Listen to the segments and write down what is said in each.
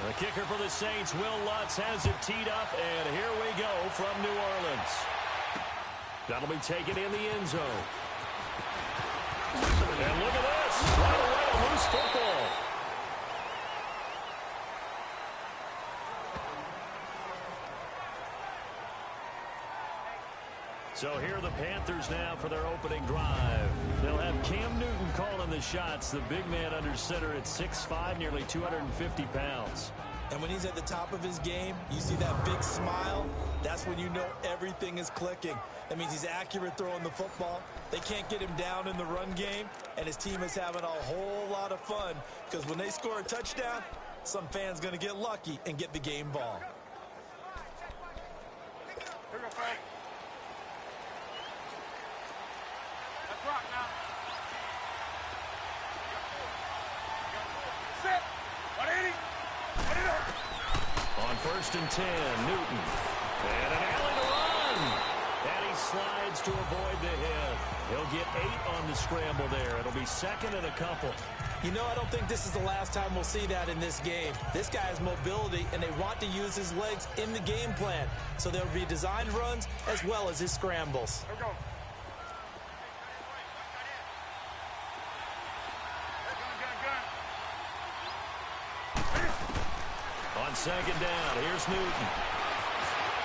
The kicker for the Saints, Will Lutz, has it teed up, and here we go from New Orleans. That'll be taken in the end zone. And look at this. Right away, a loose football. So here are the Panthers now for their opening drive. They'll have Cam Newton calling the shots, the big man under center at 6'5", nearly 250 pounds. And when he's at the top of his game, you see that big smile, that's when you know everything is clicking. That means he's accurate throwing the football. They can't get him down in the run game, and his team is having a whole lot of fun because when they score a touchdown, some fan's going to get lucky and get the game ball. Here we go, Frank. Let's rock now. Sit. 180. On 1st and 10, Newton. And an alley to run. And he slides to avoid the hit. He'll get 8 on the scramble there. It'll be 2nd and a couple. You know, I don't think this is the last time we'll see that in this game. This guy has mobility, and they want to use his legs in the game plan. So there'll be designed runs as well as his scrambles. Here we go. On 2nd down, here's Newton.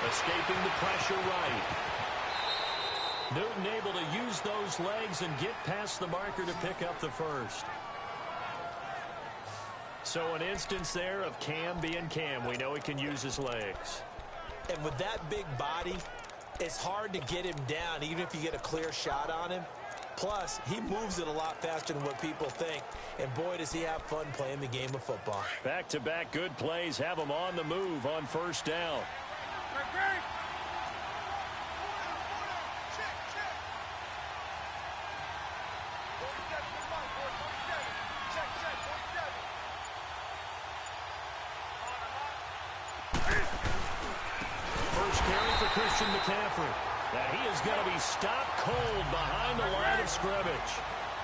Escaping the pressure right. Newton able to use those legs and get past the marker to pick up the first. So an instance there of Cam being Cam. We know he can use his legs. And with that big body, it's hard to get him down, even if you get a clear shot on him. Plus, he moves it a lot faster than what people think. And boy, does he have fun playing the game of football. Back-to-back good plays have him on the move on 1st down. First carry for Christian McCaffrey. Now he is going to be stopped cold behind the line of scrimmage.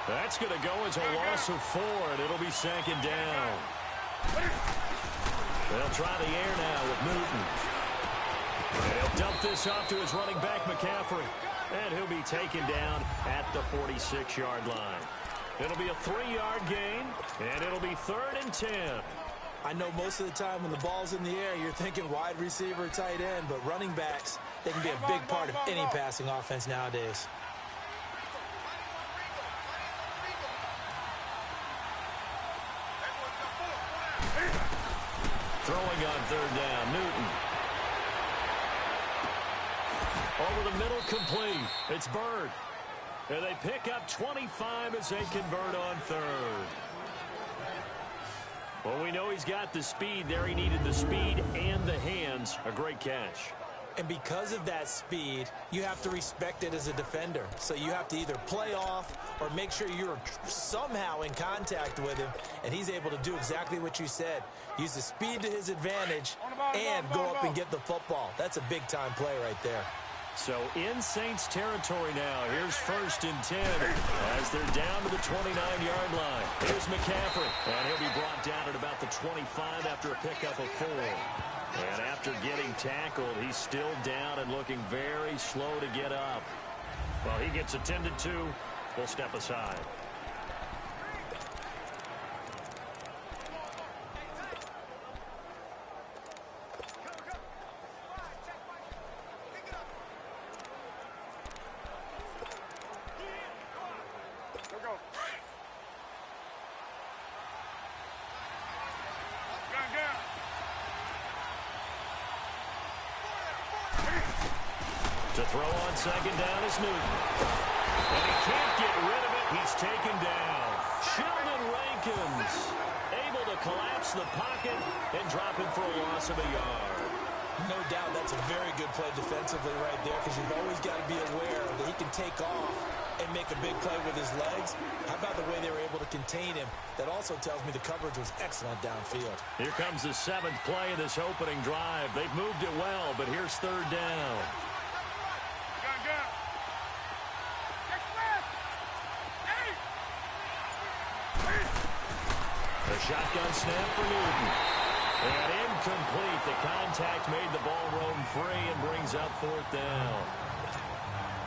That's going to go as a loss of 4, and it'll be 2nd down. They'll try the air now with Newton. And he'll dump this off to his running back, McCaffrey. And he'll be taken down at the 46-yard line. It'll be a 3-yard gain, and it'll be 3rd and 10. I know most of the time when the ball's in the air, you're thinking wide receiver, tight end, but running backs, they can be a big part of any passing offense nowadays. Throwing on 3rd down, Newton. Over the middle, complete. It's Bird. And they pick up 25 as they convert on 3rd. Well, we know he's got the speed there. He needed the speed and the hands. A great catch. And because of that speed, you have to respect it as a defender. So you have to either play off or make sure you're somehow in contact with him. And he's able to do exactly what you said. Use the speed to his advantage and go up and get the football. That's a big-time play right there. So in Saints territory now. Here's 1st and 10 as they're down to the 29-yard line. Here's McCaffrey, and he'll be brought down at about the 25 after a pickup of 4. And after getting tackled, he's still down and looking very slow to get up. Well, he gets attended to. We'll step aside. To throw on 2nd down is Newton. And he can't get rid of it. He's taken down. Sheldon Rankins able to collapse the pocket and drop him for a loss of a yard. No doubt that's a very good play defensively right there because you've always got to be aware that he can take off and make a big play with his legs. How about the way they were able to contain him? That also tells me the coverage was excellent downfield. Here comes the 7th play of this opening drive. They've moved it well, but here's 3rd down. The shotgun snap for Newton. And incomplete. The contact made the ball roam free and brings up fourth down.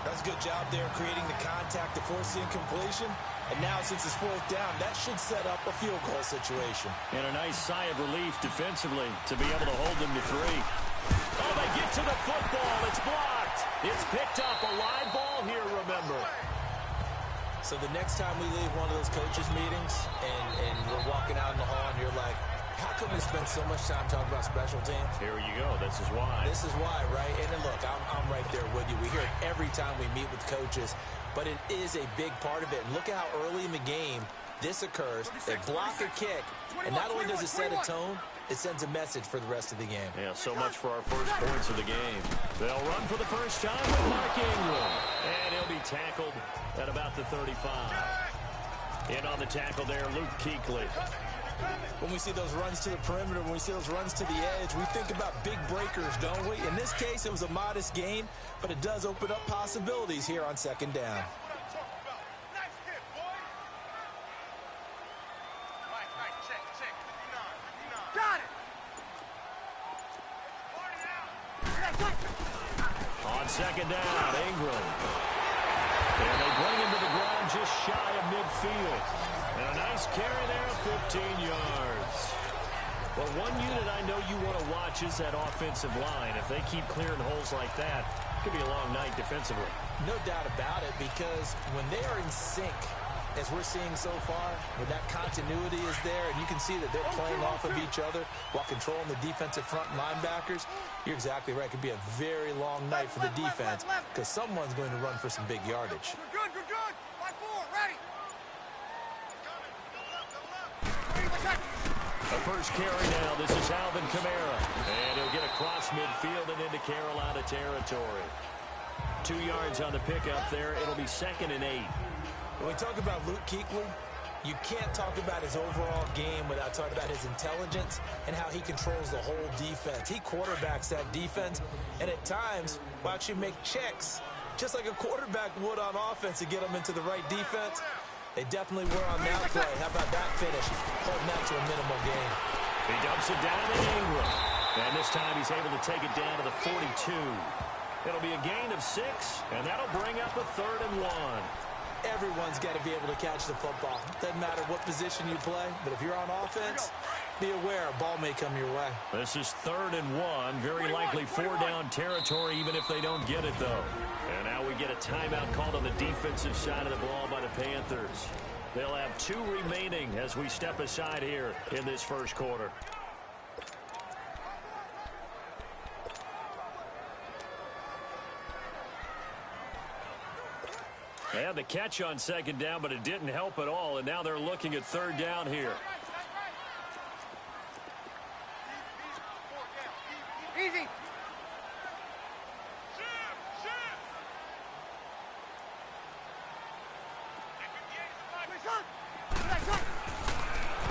That's a good job there creating the contact to force the incompletion. And now since it's fourth down, that should set up a field goal situation. And a nice sigh of relief defensively to be able to hold them to 3. Oh, they get to the football. It's blocked. It's picked up. A live ball here, remember. So the next time we leave one of those coaches' meetings and we're walking out in the hall and you're like, how come we spend so much time talking about special teams? Here you go. This is why. This is why, right? And then look, I'm right there with you. We hear it every time we meet with coaches, but it is a big part of it. And look at how early in the game this occurs. They block a kick, and not only does it set a tone, it sends a message for the rest of the game. Yeah, so much for our first points of the game. They'll run for the first time with Mark Ingram. And he'll be tackled at about the 35. In on the tackle there, Luke Kuechly. When we see those runs to the perimeter, when we see those runs to the edge, we think about big breakers, don't we? In this case, it was a modest gain, but it does open up possibilities here on second down. Got it. On second down, Ingram. And they bring him to the ground just shy of midfield. And a nice carry there, 15 yards. Well, one unit I know you want to watch is that offensive line. If they keep clearing holes like that, it could be a long night defensively. No doubt about it, because when they are in sync, as we're seeing so far, when that continuity is there, and you can see that they're playing off of each other while controlling the defensive front linebackers, you're exactly right. It could be a very long night for the defense because someone's going to run for some big yardage. Good, good, good. Line 4, ready. A first carry now. This is Alvin Kamara. And he'll get across midfield and into Carolina territory. 2 yards on the pickup there. It'll be 2nd and 8. When we talk about Luke Kuechly, you can't talk about his overall game without talking about his intelligence and how he controls the whole defense. He quarterbacks that defense, and at times will actually make checks, just like a quarterback would on offense to get them into the right defense. They definitely were on that play. How about that finish? Holding that to a minimal gain. He dumps it down to Ingram. And this time he's able to take it down to the 42. It'll be a gain of 6, and that'll bring up a 3rd and 1. Everyone's got to be able to catch the football. Doesn't matter what position you play, but if you're on offense, be aware a ball may come your way. This is 3rd and 1. Very likely 4-down territory, even if they don't get it, though. And now we get a timeout called on the defensive side of the ball by the Panthers. They'll have 2 remaining as we step aside here in this first quarter. They had the catch on 2nd down, but it didn't help at all, and now they're looking at 3rd down here. Easy.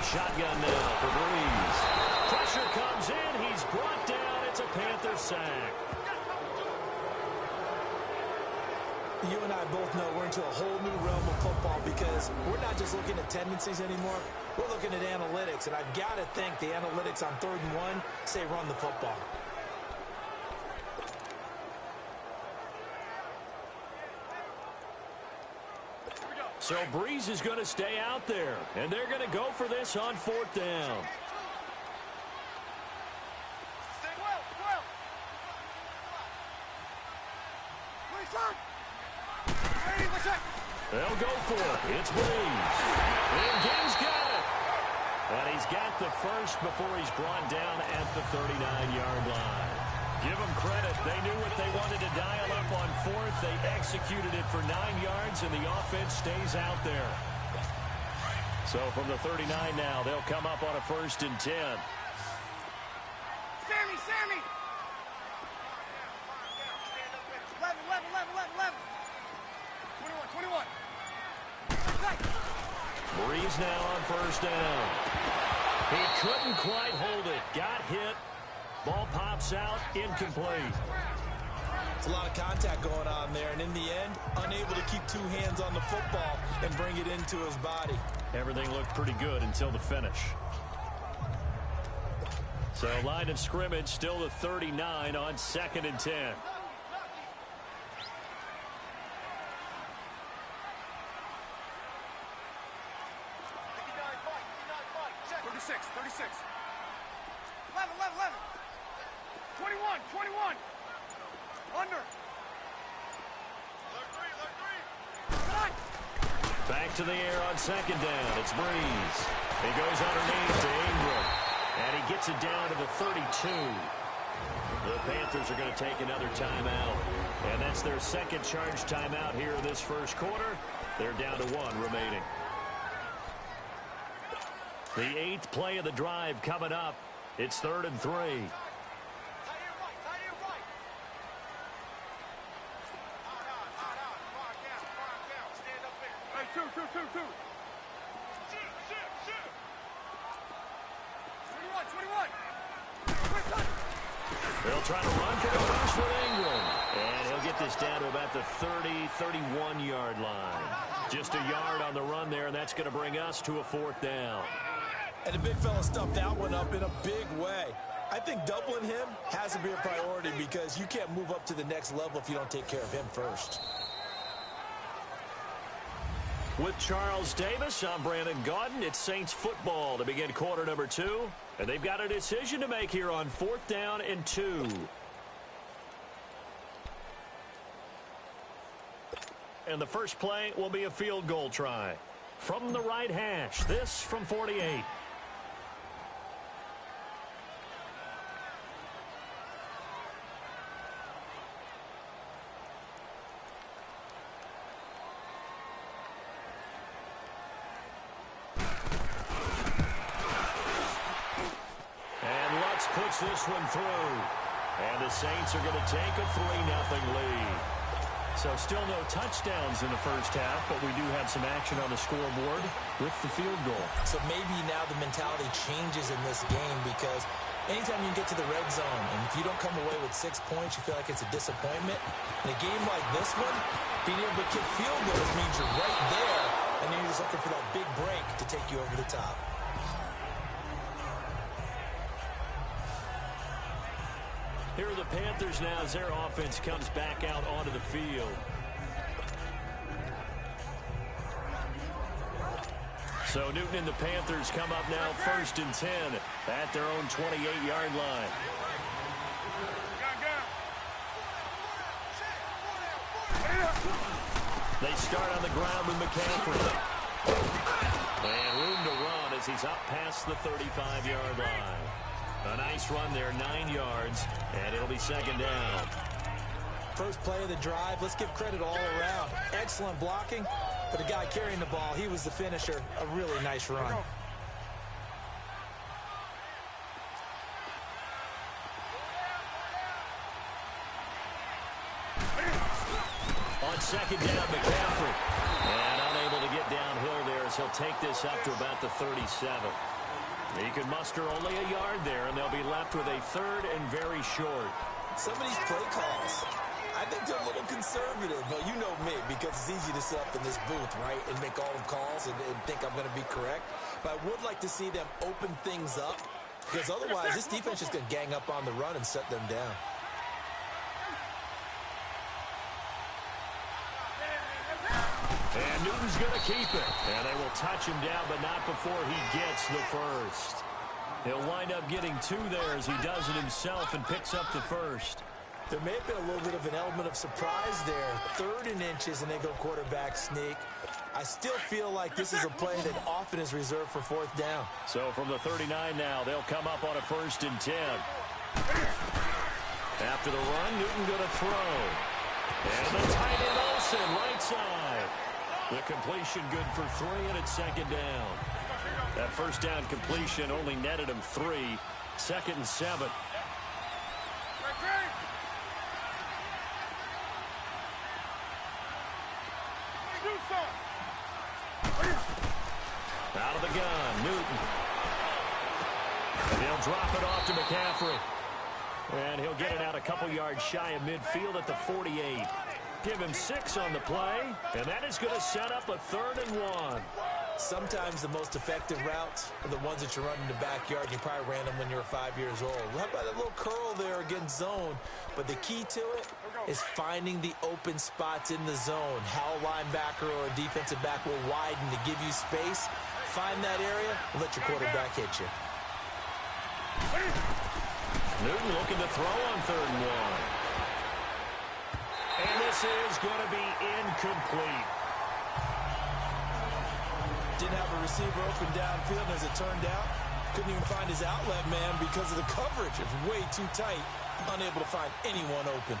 Shotgun now for Breeze. Pressure comes in. He's brought down. It's a Panther sack. You and I both know we're into a whole new realm of football because we're not just looking at tendencies anymore. We're looking at analytics, and I've got to think the analytics on 3rd and 1 say run the football. So Breeze is going to stay out there, and they're going to go for this on 4th down. They'll go for it. It's Breeze. And Gaines got it. And he's got the first before he's brought down at the 39-yard line. Give them credit. They knew what they wanted to dial up on 4th. They executed it for 9 yards, and the offense stays out there. So from the 39 now, they'll come up on a 1st and 10. Sammy! 11. 21. Breeze now on 1st down. He couldn't quite hold it. Got hit. Ball pops out, incomplete. A lot of contact going on there, and in the end, unable to keep two hands on the football and bring it into his body. Everything looked pretty good until the finish. So line of scrimmage still the 39 on 2nd and 10. 36. 11. 21. Under. Back to the air on 2nd down. It's Breeze. He goes underneath to Ingram. And he gets it down to the 32. The Panthers are going to take another timeout. And that's their second charge timeout here in this first quarter. They're down to 1 remaining. The 8th play of the drive coming up. It's 3rd and 3. Two. 21. They'll try to run for the first with Ingram. And he'll get this down to about the 31-yard line. Just a yard on the run there, and that's going to bring us to a 4th down. And the big fella stuffed that one up in a big way. I think doubling him has to be a priority because you can't move up to the next level if you don't take care of him first. With Charles Davis, I'm Brandon Gaudin. It's Saints football to begin quarter number 2. And they've got a decision to make here on 4th down and 2. And the first play will be a field goal try. From the right hash, this from 48. Puts this one through. And the Saints are going to take a 3-0 lead. So still no touchdowns in the first half, but we do have some action on the scoreboard with the field goal. So maybe now the mentality changes in this game because anytime you get to the red zone, and if you don't come away with 6 points, you feel like it's a disappointment. In a game like this one, being able to kick field goals means you're right there, and then you're just looking for that big break to take you over the top. Here are the Panthers now as their offense comes back out onto the field. So Newton and the Panthers come up now 1st and 10 at their own 28-yard line. They start on the ground with McCaffrey. And room to run as he's up past the 35-yard line. A nice run there, 9 yards, and it'll be 2nd down. First play of the drive, let's give credit all around. Excellent blocking, but the guy carrying the ball, he was the finisher. A really nice run. On 2nd down, McCaffrey. And unable to get downhill there as he'll take this up to about the 37. He can muster only a yard there, and they'll be left with a 3rd and very short. Some of these play calls, I think they're a little conservative. But you know me, because it's easy to sit up in this booth, right, and make all the calls and think I'm going to be correct. But I would like to see them open things up, because otherwise this defense is going to gang up on the run and shut them down. And Newton's going to keep it. And they will touch him down, but not before he gets the first. He'll wind up getting 2 there as he does it himself and picks up the first. There may have been a little bit of an element of surprise there. 3rd and inches, and they go quarterback sneak. I still feel like this is a play that often is reserved for 4th down. So from the 39 now, they'll come up on a 1st and 10. After the run, Newton going to throw. And the tight end Olsen, right side. The completion good for 3, and it's 2nd down. That first down completion only netted him 3. 2nd and 7. Out of the gun, Newton. And they'll drop it off to McCaffrey. And he'll get it out a couple yards shy of midfield at the 48. Give him 6 on the play, and that is going to set up a 3rd and 1. Sometimes the most effective routes are the ones that you run in the backyard. You probably ran them when you were 5 years old. How about that little curl there against zone? But the key to it is finding the open spots in the zone. How a linebacker or a defensive back will widen to give you space. Find that area and let your quarterback hit you. Newton looking to throw on 3rd and 1. And this is going to be incomplete. Didn't have a receiver open downfield, and as it turned out, couldn't even find his outlet man because of the coverage. It's way too tight, unable to find anyone open.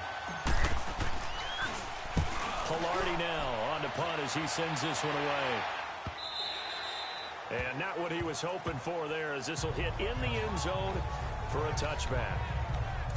Pilardi now on to punt as he sends this one away. And not what he was hoping for there, as this will hit in the end zone for a touchback.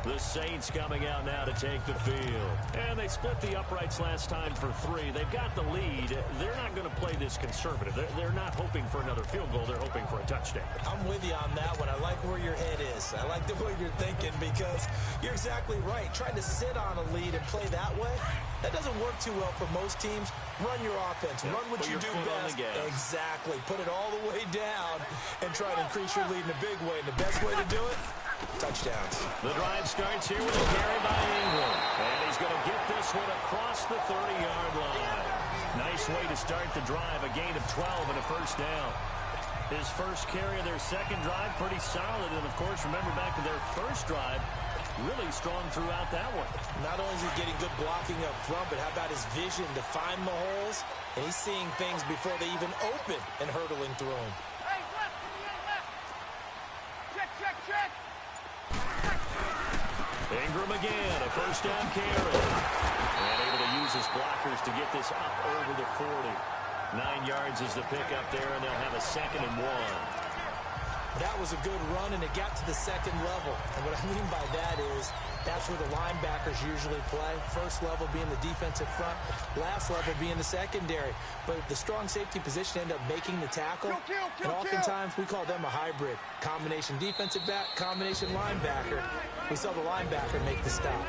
The Saints coming out now to take the field. And they split the uprights last time for 3. They've got the lead. They're not going to play this conservative. They're not hoping for another field goal. They're hoping for a touchdown. I'm with you on that one. I like where your head is. I like the way you're thinking because you're exactly right. Trying to sit on a lead and play that way, that doesn't work too well for most teams. Run your offense. Run what you do best. Exactly. Put it all the way down and try to increase your lead in a big way. And the best way to do it, touchdowns. The drive starts here with a carry by Ingram. And he's going to get this one across the 30-yard line. Nice way to start the drive. A gain of 12 and a first down. His first carry of their second drive, pretty solid. And, of course, remember back to their first drive, really strong throughout that one. Not only is he getting good blocking up front, but how about his vision to find the holes? And he's seeing things before they even open and hurdling through them. Hey, left, left. Check, check, check. Ingram again, a first down carry. And able to use his blockers to get this up over the 40. 9 yards is the pickup there, and they'll have a 2nd and 1. That was a good run, and it got to the second level. And what I mean by that is that's where the linebackers usually play. First level being the defensive front, last level being the secondary. But the strong safety position ended up making the tackle. And oftentimes we call them a hybrid. Combination defensive back, combination linebacker. We saw the linebacker make the stop.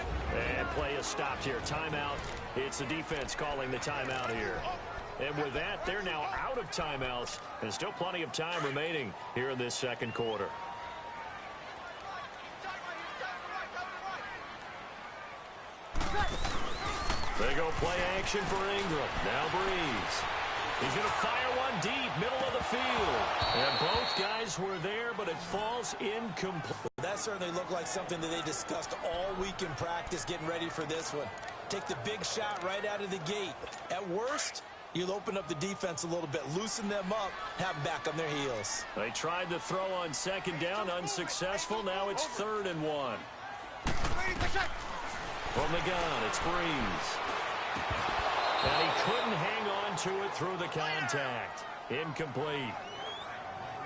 And play is stopped here. Timeout. It's the defense calling the timeout here. And with that, they're now out of timeouts. And still plenty of time remaining here in this second quarter. They go play action for Ingram. Now Breeze. He's going to fire one deep, middle of the field. And both guys were there, but it falls incomplete. That certainly looked like something that they discussed all week in practice getting ready for this one. Take the big shot right out of the gate. At worst, you'll open up the defense a little bit, loosen them up, have them back on their heels. They tried to throw on second down, unsuccessful. Now it's 3rd and 1. From the gun, it's Breeze. And he couldn't hang on to it through the contact. Incomplete.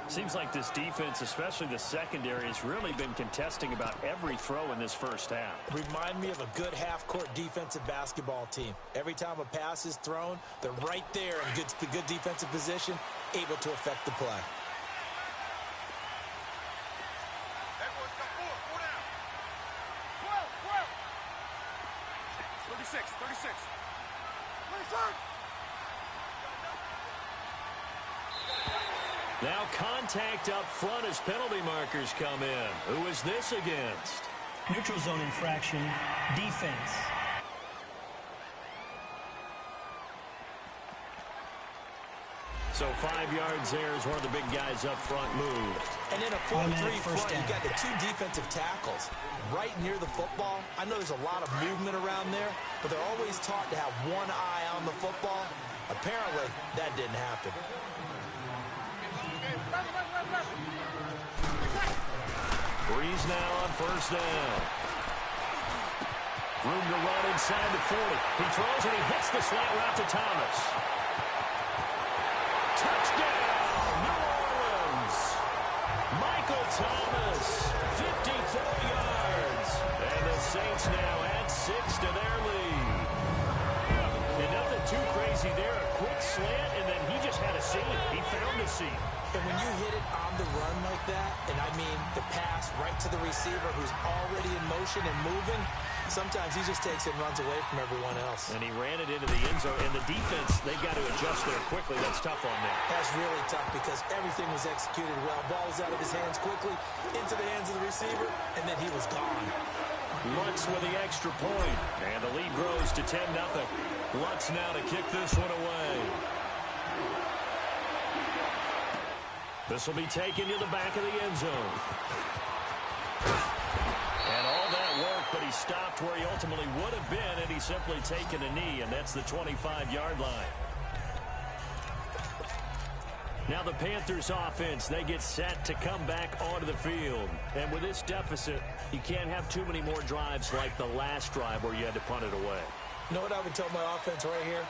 Seems like this defense, especially the secondary, has really been contesting about every throw in this first half. Remind me of a good half-court defensive basketball team. Every time a pass is thrown, they're right there in good defensive position, able to affect the play. Edwards got 4 down. 12. 36. 36. Now contact up front as penalty markers come in. Who is this against? Neutral zone infraction, defense. So 5 yards there as one of the big guys up front moved. And in a 4-3 front, you got the 2 defensive tackles right near the football. I know there's a lot of movement around there, but they're always taught to have one eye on the football. Apparently, that didn't happen. Breeze now on first down. Room to run inside the 40. He throws and he hits the slant route to Thomas. Touchdown, New Orleans. Michael Thomas, 54 yards. And the Saints now add 6 to their lead. And nothing too crazy there. A quick slant, and then he just had a seam. He found a seam. And when you hit it on the run like that, and I mean the pass right get to the receiver who's already in motion and moving, sometimes he just takes it and runs away from everyone else. And he ran it into the end zone. And the defense, they've got to adjust there quickly. That's tough on them. That's really tough because everything was executed well. Ball was out of his hands quickly, into the hands of the receiver, and then he was gone. Lutz with the extra point. And the lead grows to 10-0. Lutz now to kick this one away. This will be taken to the back of the end zone. And all that work, but he stopped where he ultimately would have been had he simply taken a knee, and that's the 25-yard line. Now the Panthers offense, they get set to come back onto the field. And with this deficit, you can't have too many more drives like the last drive where you had to punt it away. You know what I would tell my offense right here?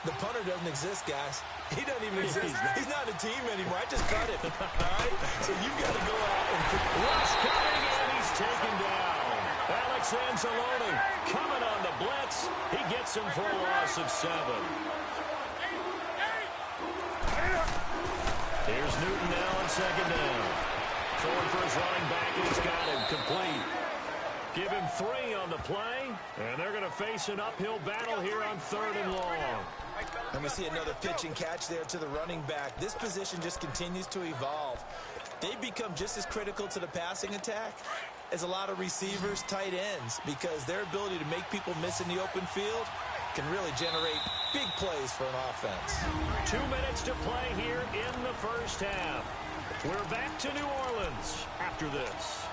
The punter doesn't exist, guys. He doesn't even exist. He's not a team anymore. I just cut it. All right? So you've got to go out and... Rush coming, and he's taken down. Alex Anzalone coming on the blitz. He gets him for a loss of 7. Here's Newton now on second down. Throwing for his running back, and he's got him complete. Give him 3 on the play, and they're going to face an uphill battle here on 3rd and long. And we see another pitch and catch there to the running back. This position just continues to evolve. They've become just as critical to the passing attack as a lot of receivers, tight ends, because their ability to make people miss in the open field can really generate big plays for an offense. 2 minutes to play here in the first half. We're back to New Orleans after this.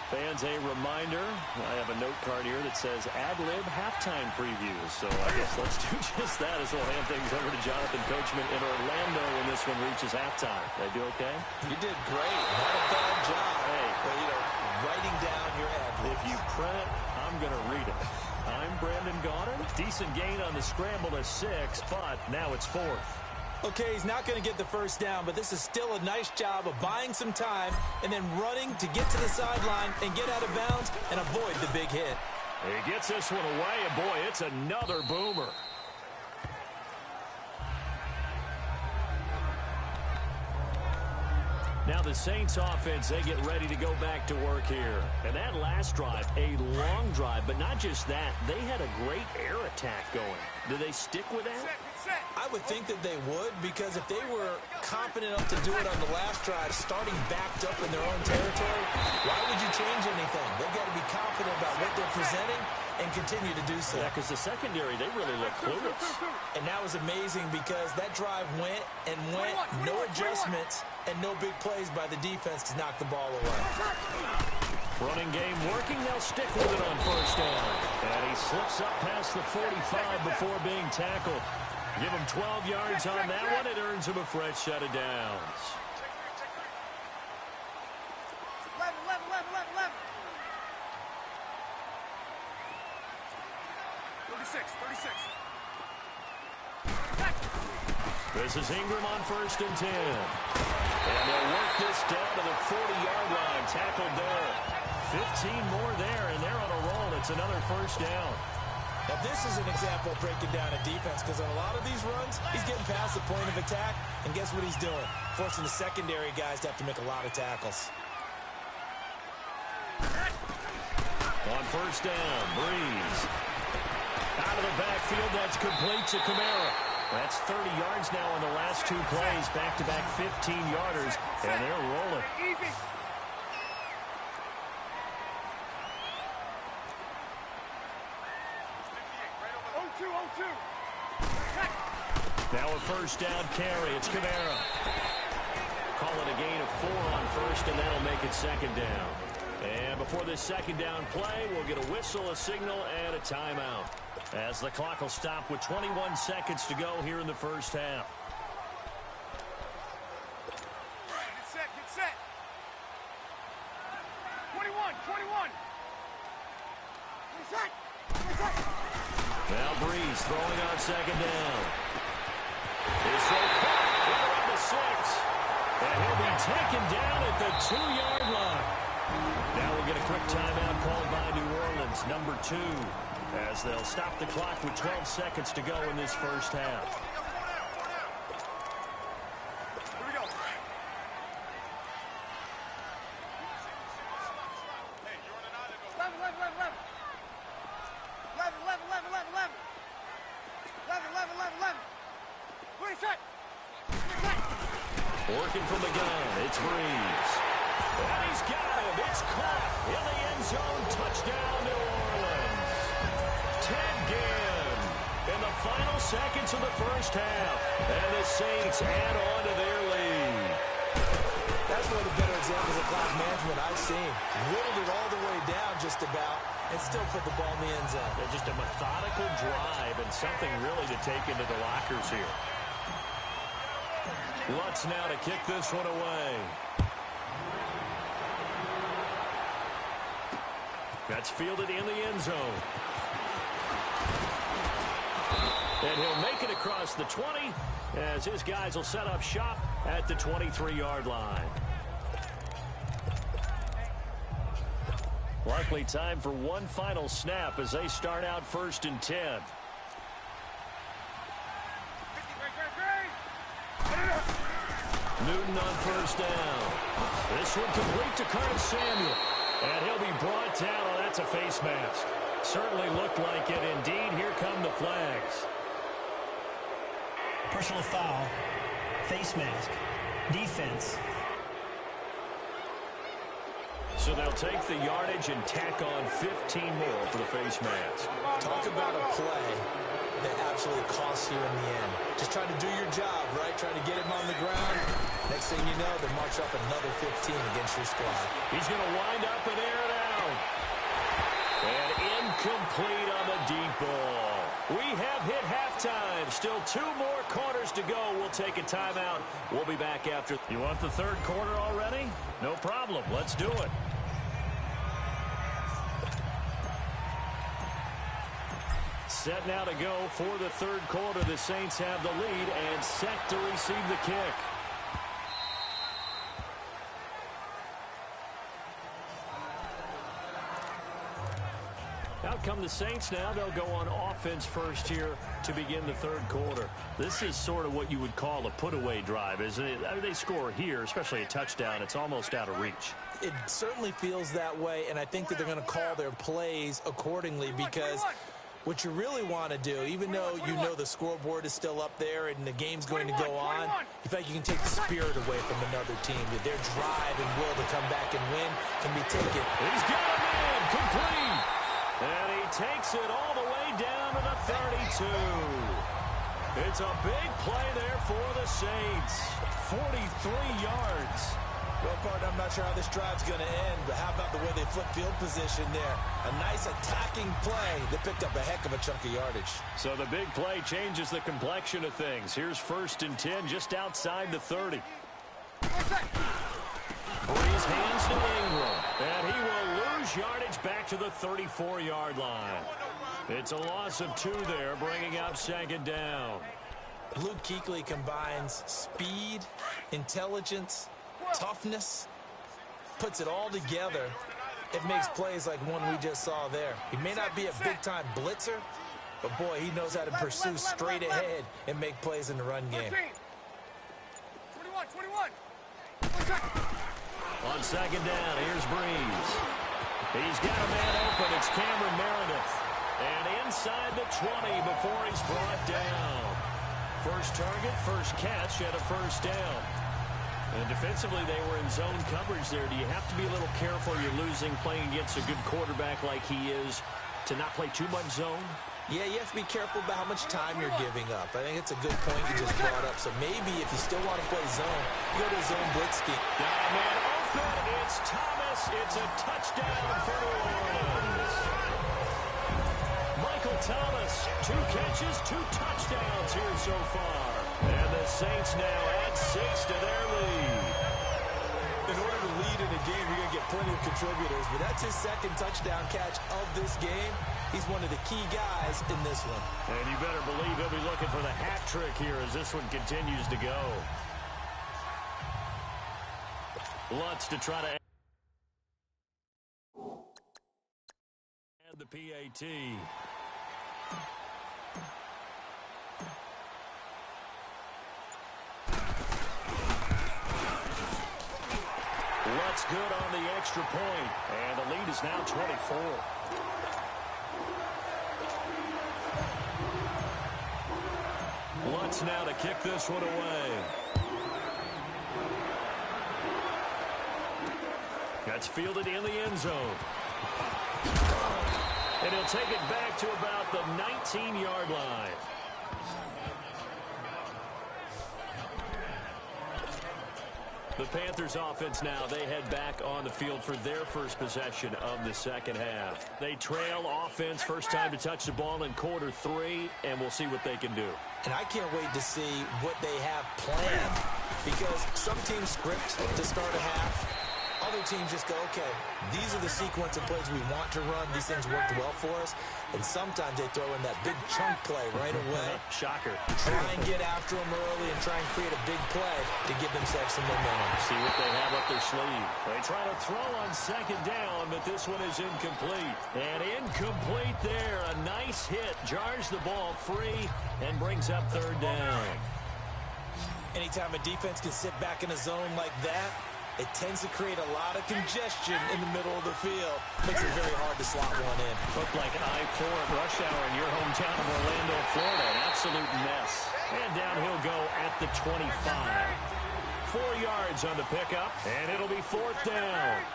Fans, a reminder, I have a note card here that says ad-lib halftime previews. So I guess let's do just that as we'll hand things over to Jonathan Coachman in Orlando when this one reaches halftime. Did I do okay? You did great. Not a bad job. Hey, but, writing down your ad-libs. If you print it, I'm going to read it. I'm Brandon Gaudin. Decent gain on the scramble to 6, but now it's 4th. Okay, he's not going to get the first down, but this is still a nice job of buying some time and then running to get to the sideline and get out of bounds and avoid the big hit. He gets this one away, and boy, it's another boomer. Now the Saints offense, they get ready to go back to work here. And that last drive, a long drive, but not just that. They had a great air attack going. Do they stick with that? I would think that they would, because if they were confident enough to do it on the last drive, starting backed up in their own territory, why would you change anything? They've got to be confident about what they're presenting and continue to do so. Yeah, because the secondary, they really look clueless. And that was amazing because that drive went and went, no adjustments, and no big plays by the defense to knock the ball away. Running game working, they'll stick with it on first down. And he slips up past the 45 before being tackled. Give him 12 yards on that one. It earns him a fresh set of downs. 11. 36. This is Ingram on 1st and 10. And they'll work this down to the 40-yard line. Tackled there. 15 more there, and they're on a roll. It's another first down. Now, this is an example of breaking down a defense, because on a lot of these runs, he's getting past the point of attack, and guess what he's doing? Forcing the secondary guys to have to make a lot of tackles. On first down, Breeze. Out of the backfield, that's complete to Kamara. That's 30 yards now on the last 2 plays, back-to-back 15-yarders, and they're rolling. Easy. Now a first down carry. It's Kamara. Call it a gain of 4 on first, and that'll make it second down. And before this second down play, we'll get a whistle, a signal, and a timeout, as the clock will stop with 21 seconds to go here in the first half. Get set. 21. Now Breeze throwing on second down. His throw caught around the 6. And he'll be taken down at the 2-yard line. Now we'll get a quick timeout called by New Orleans, number 2, as they'll stop the clock with 12 seconds to go in this first half. Here we go. Working from the gun, it's Breeze. And he's got him. It's caught in the end zone. Touchdown, New Orleans. Ted Ginn in the final seconds of the first half. And the Saints add on to their lead. That's one of the better examples of clock management I've seen. Whittled it all the way down just about and still put the ball in the end zone. Just a methodical drive and something really to take into the lockers here. Lutz now to kick this one away. That's fielded in the end zone. And he'll make it across the 20 as his guys will set up shop at the 23-yard line. Likely time for one final snap as they start out 1st and 10. Newton on 1st down. This one complete to Curtis Samuel. And he'll be brought down. Oh, that's a face mask. Certainly looked like it. Indeed, here come the flags. Personal foul. Face mask. Defense. So they'll take the yardage and tack on 15 more for the face mask. Talk about a play that absolutely costs you in the end. Just trying to do your job, right? Trying to get him on the ground. Next thing you know, they march up another 15 against your squad. He's going to wind up and air it out. And incomplete on the deep ball. We have hit halftime. Still 2 more quarters to go. We'll take a timeout. We'll be back after. You want the 3rd quarter already? No problem. Let's do it. Set now to go for the 3rd quarter. The Saints have the lead and set to receive the kick. Out come the Saints now. They'll go on offense first here to begin the 3rd quarter. This is sort of what you would call a put-away drive, isn't it? I mean, they score here, especially a touchdown. It's almost out of reach. It certainly feels that way, and I think that they're going to call their plays accordingly because what you really want to do, even though you know the scoreboard is still up there and the game's going to go on, you feel like you can take the spirit away from another team. That their drive and will to come back and win can be taken. He's got him in, complete. And he takes it all the way down to the 32. It's a big play there for the Saints. 43 yards. Well, partner, I'm not sure how this drive's going to end, but how about the way they flip field position there? A nice attacking play that picked up a heck of a chunk of yardage. So the big play changes the complexion of things. Here's 1st and 10 just outside the 30. Breeze hands to Ingram, and he will lose yardage back to the 34-yard line. It's a loss of 2 there, bringing up 2nd down. Luke Kuechly combines speed, intelligence, toughness, puts it all together. It makes plays like one we just saw there. He may not be a big-time blitzer, but, boy, he knows how to pursue straight ahead and make plays in the run game. 21. On 2nd down, here's Breeze. He's got a man open. It's Cameron Meredith. And inside the 20 before he's brought down. First target, first catch, and a 1st down. And defensively, they were in zone coverage there. Do you have to be a little careful? You're losing playing against a good quarterback like he is to not play too much zone? Yeah, you have to be careful about how much time you're giving up. I think it's a good point you just brought up. So maybe if you still want to play zone, you go to a zone blitz scheme. Down man open. It's Thomas. It's a touchdown for New Orleans. Michael Thomas, 2 catches, 2 touchdowns here so far. And the Saints now add 6 to their lead. In order to lead in a game, you're going to get plenty of contributors, but that's his 2nd touchdown catch of this game. He's one of the key guys in this one. And you better believe he'll be looking for the hat trick here as this one continues to go. Lutz to try to add the PAT. Lutz good on the extra point, and the lead is now 24. Lutz now to kick this one away. That's fielded in the end zone. And he'll take it back to about the 19-yard line. The Panthers offense now, they head back on the field for their first possession of the second half. They trail offense, first time to touch the ball in quarter 3, and we'll see what they can do. And I can't wait to see what they have planned, because some teams script to start a half. Other teams just go, okay, these are the sequence of plays we want to run. These things worked well for us. And sometimes they throw in that big chunk play right away. Shocker. Try and get after them early and try and create a big play to give themselves some momentum. See what they have up their sleeve. They try to throw on second down, but this one is incomplete. And incomplete there. A nice hit. Jars the ball free and brings up third down. Anytime a defense can sit back in a zone like that, it tends to create a lot of congestion in the middle of the field. Makes it very hard to slot one in. Looked like I-4 at rush hour in your hometown of Orlando, Florida. An absolute mess. And down he'll go at the 25. 4 yards on the pickup, and it'll be fourth down.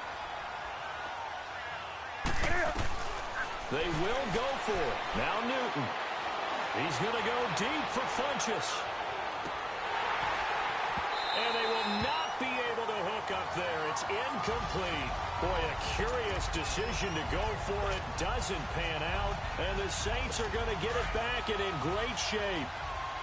They will go for it. Now Newton. He's going to go deep for Funchess. And they will not be able to hook up there. It's incomplete. Boy, a curious decision to go for it. Doesn't pan out. And the Saints are going to get it back and in great shape.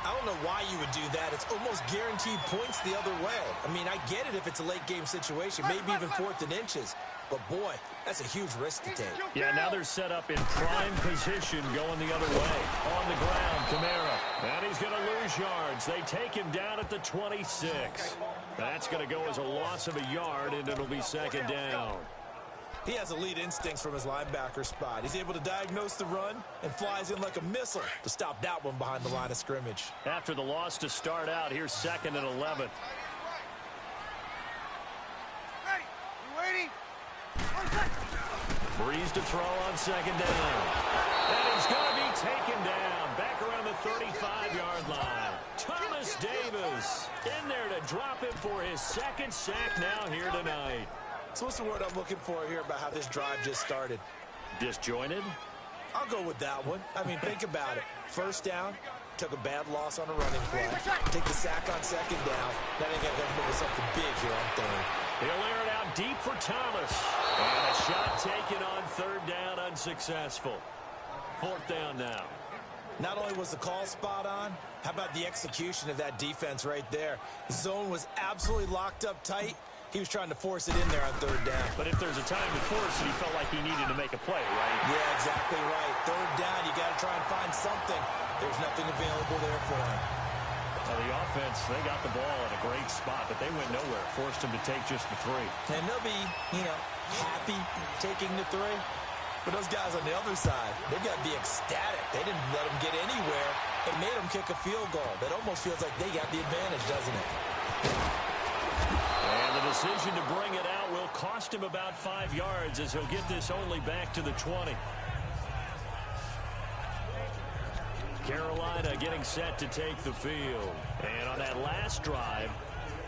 I don't know why you would do that. It's almost guaranteed points the other way. I mean, I get it if it's a late game situation, maybe even 4th and inches. But, boy, that's a huge risk to take. Yeah, now they're set up in prime position going the other way. On the ground, Kamara. And he's going to lose yards. They take him down at the 26. That's going to go as a loss of a yard, and it'll be second down. He has elite instincts from his linebacker spot. He's able to diagnose the run and flies in like a missile to stop that one behind the line of scrimmage. After the loss to start out, here's 2nd and 11. Ready? You waiting? Breeze to throw on second down. And he's going to be taken down back around the 35-yard line. Thomas Davis in there to drop him for his 2nd sack now here tonight. So what's the word I'm looking for here about how this drive just started? Disjointed? I'll go with that one. I mean, think about it. First down, took a bad loss on a running play. Take the sack on second down. Now they got to come up with something big here on third. He'll air it out deep for Thomas. And a shot taken on third down, unsuccessful. Fourth down now. Not only was the call spot on, how about the execution of that defense right there? The zone was absolutely locked up tight. He was trying to force it in there on third down. But if there's a time to force it, he felt like he needed to make a play, right? Yeah, exactly right. Third down, you got to try and find something. There's nothing available there for him. Well, the offense, they got the ball in a great spot, but they went nowhere. Forced him to take just the 3. And they'll be, happy taking the 3. But those guys on the other side, they've got to be ecstatic. They didn't let them get anywhere. It made them kick a field goal. That almost feels like they got the advantage, doesn't it? And the decision to bring it out will cost him about 5 yards as he'll get this only back to the 20. Carolina getting set to take the field. And on that last drive,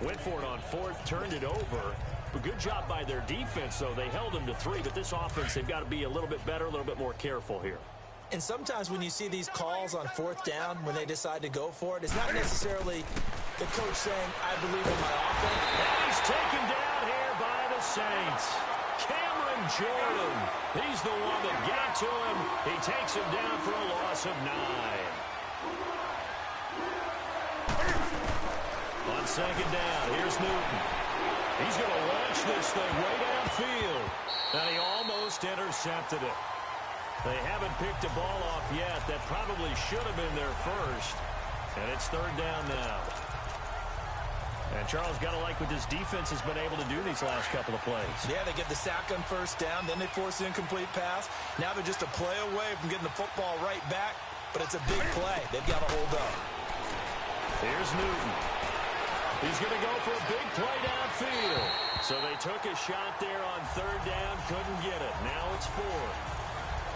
went for it on 4th, turned it over. A good job by their defense, though. They held them to 3, but this offense, they've got to be a little bit better, a little bit more careful here. And sometimes when you see these calls on 4th down, when they decide to go for it, it's not necessarily the coach saying, I believe in my offense. And he's taken down here by the Saints. Cameron Jordan. He's the one that got to him. He takes him down for a loss of 9. On second down, here's Newton. He's going to launch this thing way downfield. And he almost intercepted it. They haven't picked a ball off yet. That probably should have been their first. And it's third down now. And Charles, got to like what this defense has been able to do these last couple of plays. Yeah, they get the sack on first down, then they force the incomplete pass. Now they're just a play away from getting the football right back, but it's a big play. They've got to hold up. Here's Newton. He's going to go for a big play downfield. So they took a shot there on third down, couldn't get it. Now it's 4.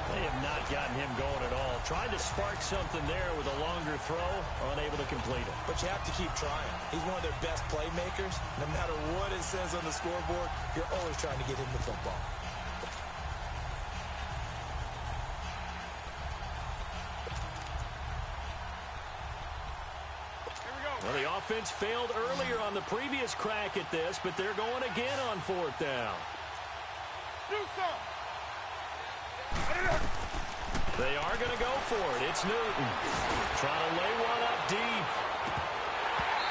They have not gotten him going at all. Tried to spark something there with a longer throw, unable to complete it. But you have to keep trying. He's one of their best playmakers. No matter what it says on the scoreboard, you're always trying to get him the football. Well, the offense failed earlier on the previous crack at this, but they're going again on fourth down. Do some. They are going to go for it. It's Newton trying to lay one up deep.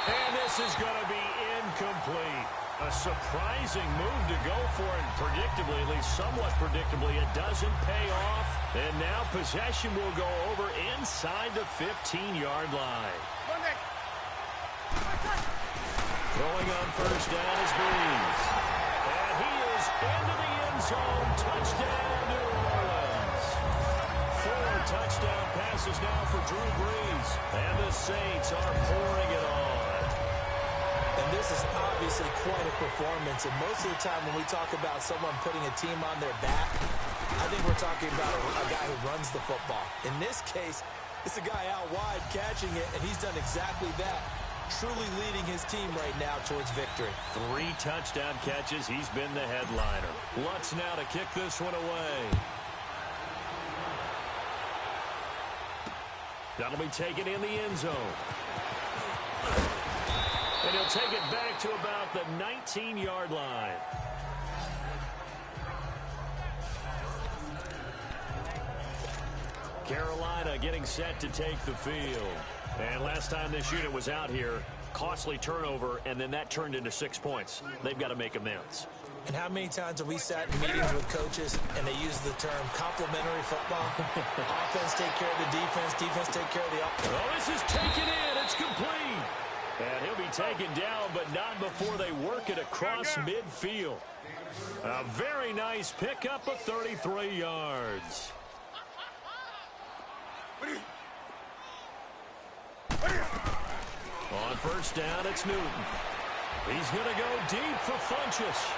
And this is going to be incomplete. A surprising move to go for it. Predictably, at least somewhat predictably, it doesn't pay off. And now possession will go over inside the 15-yard line. Throwing on first down is Breeze. And he is into the end zone. Touchdown, New Orleans. 4 touchdown passes now for Drew Brees. And the Saints are pouring it on. And this is obviously quite a performance. And most of the time when we talk about someone putting a team on their back, I think we're talking about a guy who runs the football. In this case, it's a guy out wide catching it, and he's done exactly that. Truly leading his team right now towards victory. 3 touchdown catches. He's been the headliner. Lutz now to kick this one away. That'll be taken in the end zone. And he'll take it back to about the 19-yard line. Carolina getting set to take the field. And last time this unit was out here, costly turnover, and then that turned into 6 points. They've got to make amends. And how many times have we sat in meetings with coaches and they use the term complementary football? Offense take care of the defense, defense take care of the offense. Oh, this is taken in. It's complete. And he'll be taken down, but not before they work it across midfield. A very nice pickup of 33 yards. On first down, it's Newton. He's going to go deep for Funchess.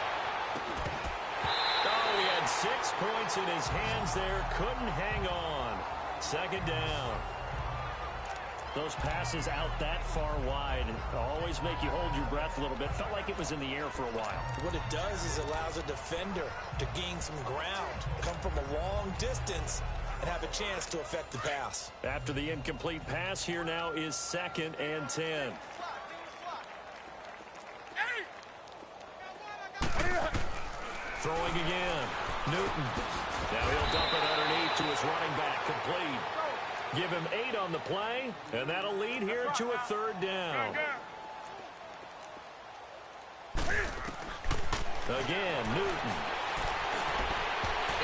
Oh, he had 6 points in his hands there. Couldn't hang on. Second down. Those passes out that far wide always make you hold your breath a little bit. Felt like it was in the air for a while. What it does is allows a defender to gain some ground, come from a long distance, and have a chance to affect the pass. After the incomplete pass, here now is 2nd and 10. Throwing again. Newton. Now he'll dump it underneath to his running back. Complete. Give him 8 on the play, and that'll lead here to a 3rd down. Again, Newton.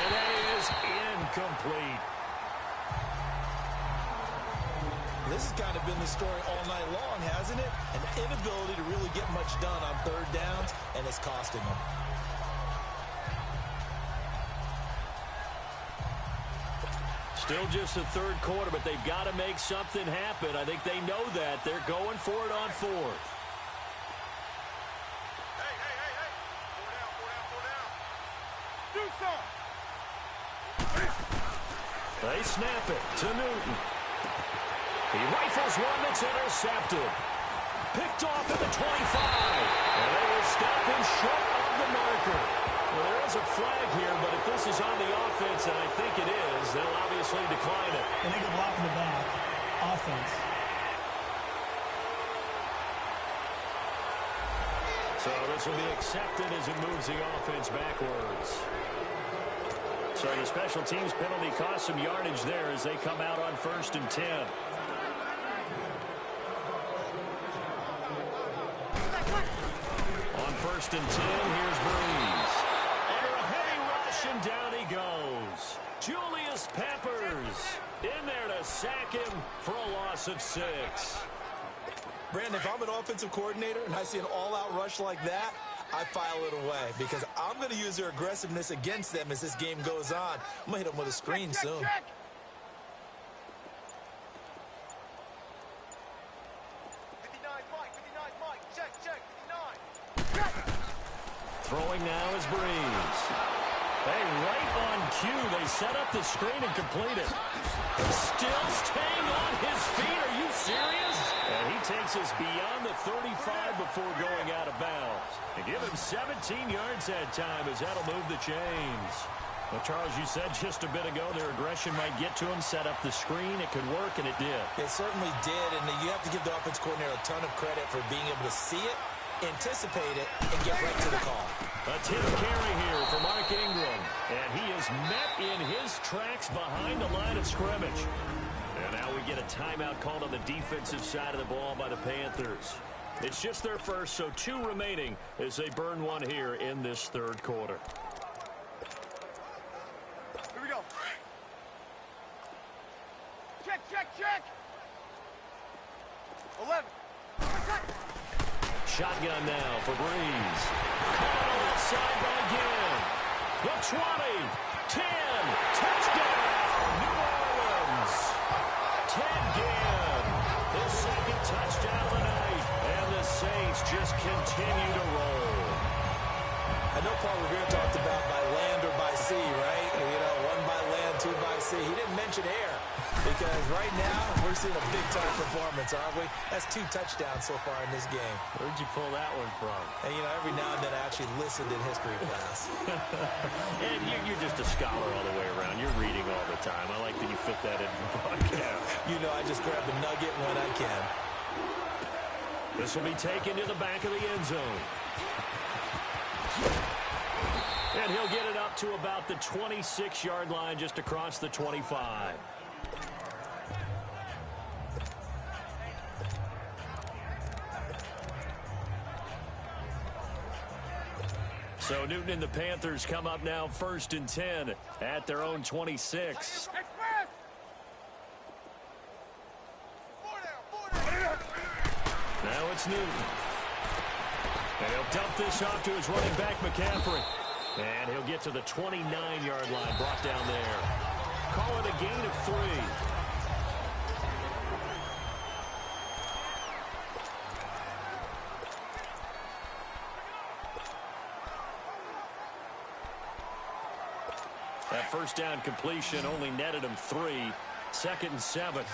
And that is incomplete. This has kind of been the story all night long, hasn't it? An inability to really get much done on 3rd downs, and it's costing them. Still just the 3rd quarter, but they've got to make something happen. I think they know that. They're going for it on 4th. Hey. Four down. Do some. They snap it to Newton. He rifles one that's intercepted. Picked off at the 25. And they will stop him short of the marker. Well, there is a flag here, but if this is on the offense, and I think it is, they'll obviously decline it. And they get blocked in the back. Offense. So this will be accepted as it moves the offense backwards. So the special teams penalty cost some yardage there as they come out on 1st and 10. On 1st and 10, here's Breeze. Under a heavy rush, and down he goes. Julius Peppers in there to sack him for a loss of 6. Brandon, if I'm an offensive coordinator and I see an all-out rush like that, I file it away because I'm going to use their aggressiveness against them as this game goes on. I'm going to hit them with a screen soon. Check. Throwing now is Breeze. Hey, right on cue. They set up the screen and complete it. Still staying on his feet. Are you serious? And he takes us beyond the 35 before going out of bounds. And give him 17 yards that time as that'll move the chains. Well, Charles, you said just a bit ago their aggression might get to him, set up the screen. It could work, and it did. It certainly did, and you have to give the offense coordinator a ton of credit for being able to see it, anticipate it, and get right to the call. A tip carry here for Mark Ingram. And he is met in his tracks behind the line of scrimmage. And now we get a timeout called on the defensive side of the ball by the Panthers. It's just their first, so 2 remaining as they burn one here in this third quarter. Here we go. Check, check, check. 11. Shotgun now for Breeze. Caught on the left side by Ginn. The 20, 10, touchdown, New Orleans. Ted Ginn, his second touchdown of the night. And the Saints just continue to roll. I know Paul Revere talked about by land or by sea, right? You know, 1 by land, 2 by sea. He didn't mention air because right now we're seeing a big-time performance, aren't we? That's 2 touchdowns so far in this game. Where'd you pull that one from? And, you know, every now and then I actually listened in history class. And you're just a scholar all the way around. You're reading all the time. I like that you fit that into the podcast. You know, I just grab a nugget when I can. This will be taken to the back of the end zone. And he'll get it up to about the 26-yard line just across the 25. So Newton and the Panthers come up now 1st and 10 at their own 26. Now it's Newton. And he'll dump this off to his running back, McCaffrey. And he'll get to the 29-yard line, brought down there. Call it a gain of 3. That first down completion only netted him 3. 2nd and 7.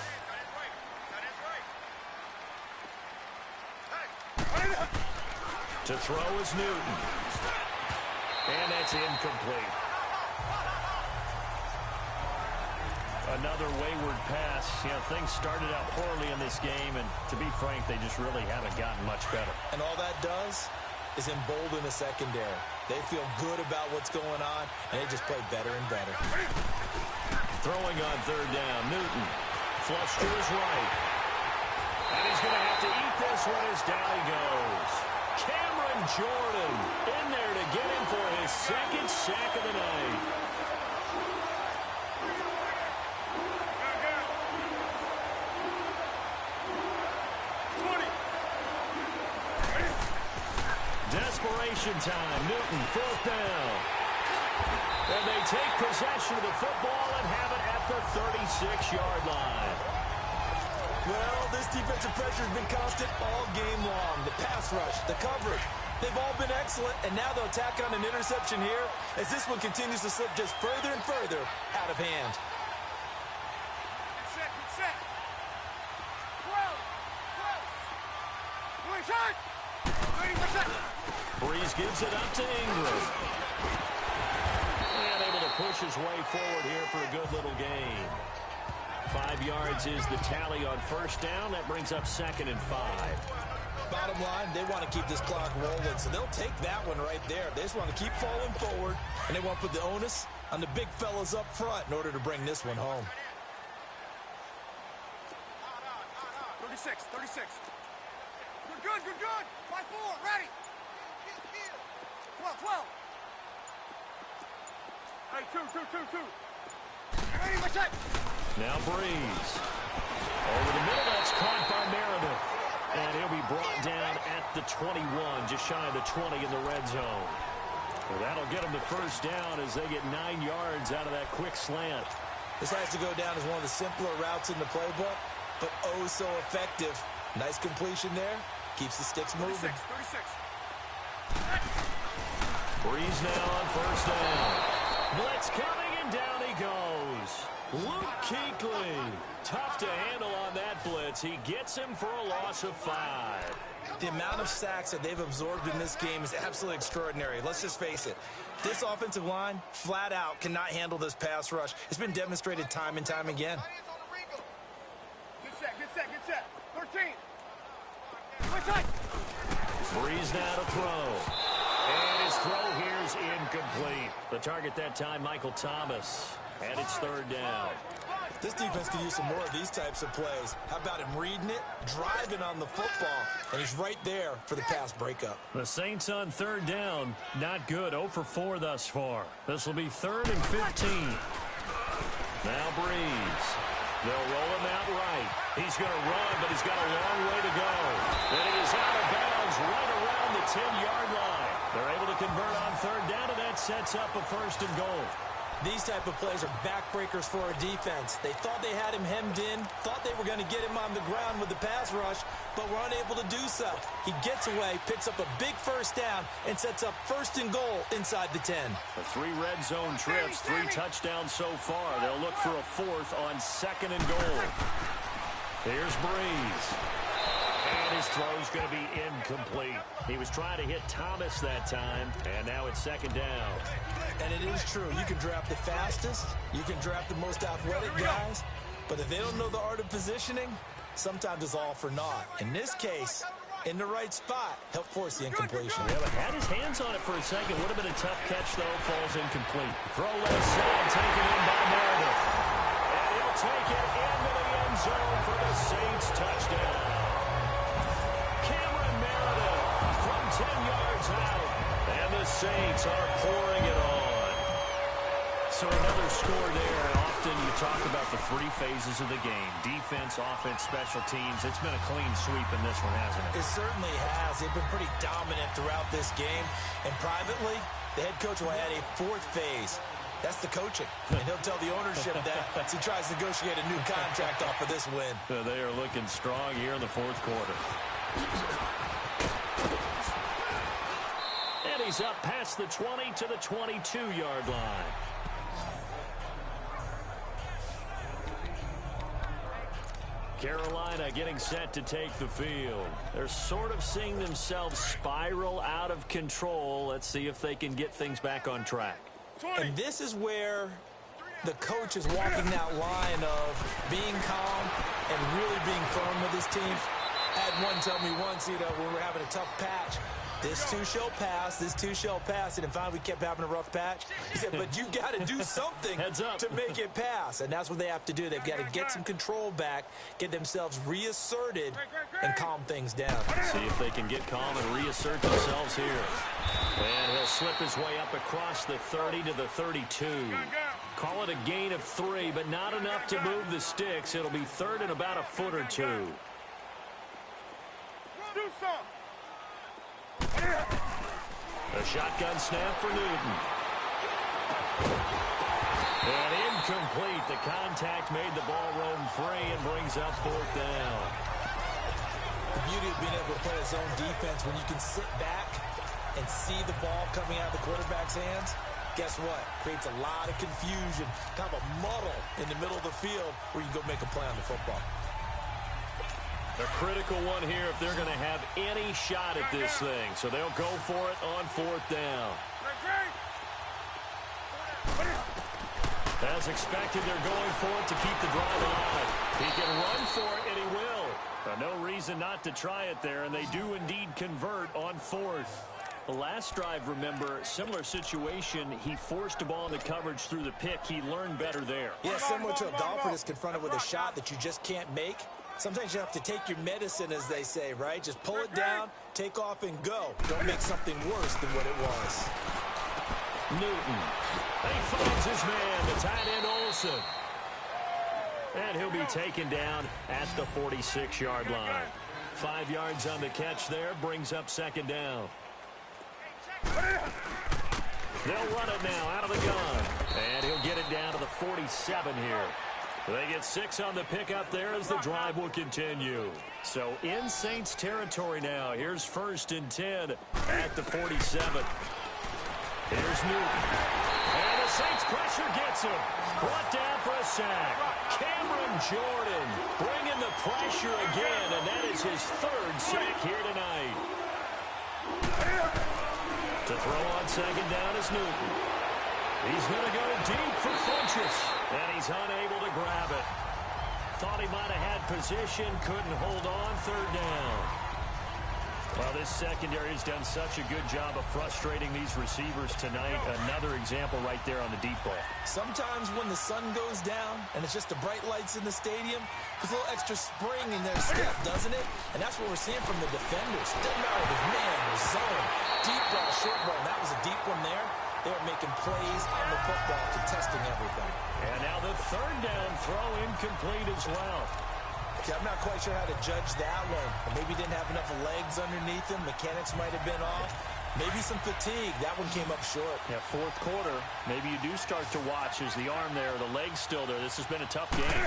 To throw is Newton. And that's incomplete. Another wayward pass. You know, things started out poorly in this game, and to be frank, they just really haven't gotten much better. And all that does is embolden the secondary. They feel good about what's going on, and they just play better and better. Throwing on 3rd down, Newton. Flush to his right. And he's going to have to eat this one as down he goes. Cameron Jordan in there to get him for his 2nd sack of the night. Desperation time. Newton, 4th down. And they take possession of the football and have it at the 36-yard line. Well, this defensive pressure has been constant all game long. The pass rush, the coverage, they've all been excellent, and now they'll tack on an interception here as this one continues to slip just further and further out of hand. Set, set. 12. 20%. Breeze gives it up to Ingram. And able to push his way forward here for a good little gain. 5 yards is the tally on 1st down. That brings up 2nd and 5. Bottom line, they want to keep this clock rolling, so they'll take that one right there. They just want to keep falling forward, and they want to put the onus on the big fellas up front in order to bring this one home. 36. Good. 5-4, ready. 12. Hey, two. Ready, my shot. Now Breeze. Over the middle, that's caught by Meredith. And he'll be brought down at the 21, just shy of the 20 in the red zone. Well, that'll get them the 1st down as they get 9 yards out of that quick slant. This has to go down as one of the simpler routes in the playbook, but oh so effective. Nice completion there. Keeps the sticks moving. 36. Breeze now on 1st down. Blitz coming, and down he goes. Luke Kuechly. Tough to handle on that blitz. He gets him for a loss of 5. The amount of sacks that they've absorbed in this game is absolutely extraordinary. Let's just face it. This offensive line, flat out, cannot handle this pass rush. It's been demonstrated time and time again. Good set. 13. Switch side. Breeze now to throw. And his throw here is incomplete. The target that time, Michael Thomas. And it's 3rd down. This defense could use some more of these types of plays. How about him reading it, driving on the football, and he's right there for the pass breakup. The Saints on 3rd down. Not good. 0 for 4 thus far. This will be 3rd and 15. Now Breeze. They'll roll him out right. He's going to run, but he's got a long way to go. Then he is out of bounds right around the 10-yard line. They're able to convert on 3rd down, and that sets up a 1st and goal. These type of plays are backbreakers for a defense. They thought they had him hemmed in, thought they were going to get him on the ground with the pass rush, but were unable to do so. He gets away, picks up a big 1st down, and sets up 1st and goal inside the 10. The 3 red zone trips, 3 touchdowns so far. They'll look for a 4th on 2nd and goal. Here's Breeze. And his throw's going to be incomplete. He was trying to hit Thomas that time, and now it's 2nd down. And it is true. You can draft the fastest. You can draft the most athletic guys. But if they don't know the art of positioning, sometimes it's all for naught. In this case, in the right spot, helped force the incompletion. Yeah, but had his hands on it for a second. Would have been a tough catch, though. Falls incomplete. Throw left side, taken in by Meredith. And he'll take it into the end zone for the Saints touchdown. Cameron Meredith from 10 yards out. And the Saints are pouring it on. So another score there. Often you talk about the 3 phases of the game. Defense, offense, special teams. It's been a clean sweep in this one, hasn't it? It certainly has. They've been pretty dominant throughout this game. And privately, the head coach will add a 4th phase. That's the coaching. And he'll tell the ownership that as he tries to negotiate a new contract off of this win. They are looking strong here in the 4th quarter. And he's up past the 20 to the 22-yard line. Carolina getting set to take the field. They're sort of seeing themselves spiral out of control. Let's see if they can get things back on track. And this is where the coach is walking that line of being calm and really being firm with his team. I had one tell me once, when we were having a tough patch, this too shall pass, this too shall pass, and then finally we kept having a rough patch. He said, but you got to do something to make it pass, and that's what they have to do. They've got to get some control back, get themselves reasserted, and calm things down. See if they can get calm and reassert themselves here. And he'll slip his way up across the 30 to the 32. Call it a gain of 3, but not enough to move the sticks. It'll be 3rd and about a foot or 2. Do some. A shotgun snap for Newton. And incomplete. The contact made the ball roam free and brings up 4th down. The beauty of being able to play a zone defense when you can sit back and see the ball coming out of the quarterback's hands, guess what? Creates a lot of confusion, kind of a muddle in the middle of the field where you can go make a play on the football. A critical one here if they're going to have any shot at this thing. So they'll go for it on 4th down. As expected, they're going for it to keep the drive alive. He can run for it, and he will. No reason not to try it there, and they do indeed convert on 4th. The last drive, remember, similar situation. He forced a ball into coverage through the pick. He learned better there. Yeah, similar to a golfer that's confronted with a shot that you just can't make. Sometimes you have to take your medicine, as they say, right? Just pull it down, take off, and go. Don't make something worse than what it was. Newton. He finds his man, the tight end Olsen. And he'll be taken down at the 46-yard line. 5 yards on the catch there, brings up 2nd down. They'll run it now out of the gun. And he'll get it down to the 47 here. They get 6 on the pickup there as the drive will continue. So in Saints territory now. Here's 1st and 10 at the 47. Here's Newton. And a Saints pressure gets him. Brought down for a sack. Cameron Jordan bringing the pressure again, and that is his third sack here tonight. To throw on second down is Newton. He's going to go deep for Funchess, and he's unable to grab it. Thought he might have had position, couldn't hold on, third down. Well, this secondary has done such a good job of frustrating these receivers tonight. Another example right there on the deep ball. Sometimes when the sun goes down and it's just the bright lights in the stadium, there's a little extra spring in their step, doesn't it? And that's what we're seeing from the defenders. Doesn't matter if it's man or zone, deep ball, short ball. And that was a deep one there. They were making plays on the football, contesting everything. And now the third down throw incomplete as well. Okay, I'm not quite sure how to judge that one. Maybe didn't have enough legs underneath him. Mechanics might have been off. Maybe some fatigue. That one came up short. Yeah, fourth quarter, maybe you do start to watch as the arm there, the leg's still there. This has been a tough game.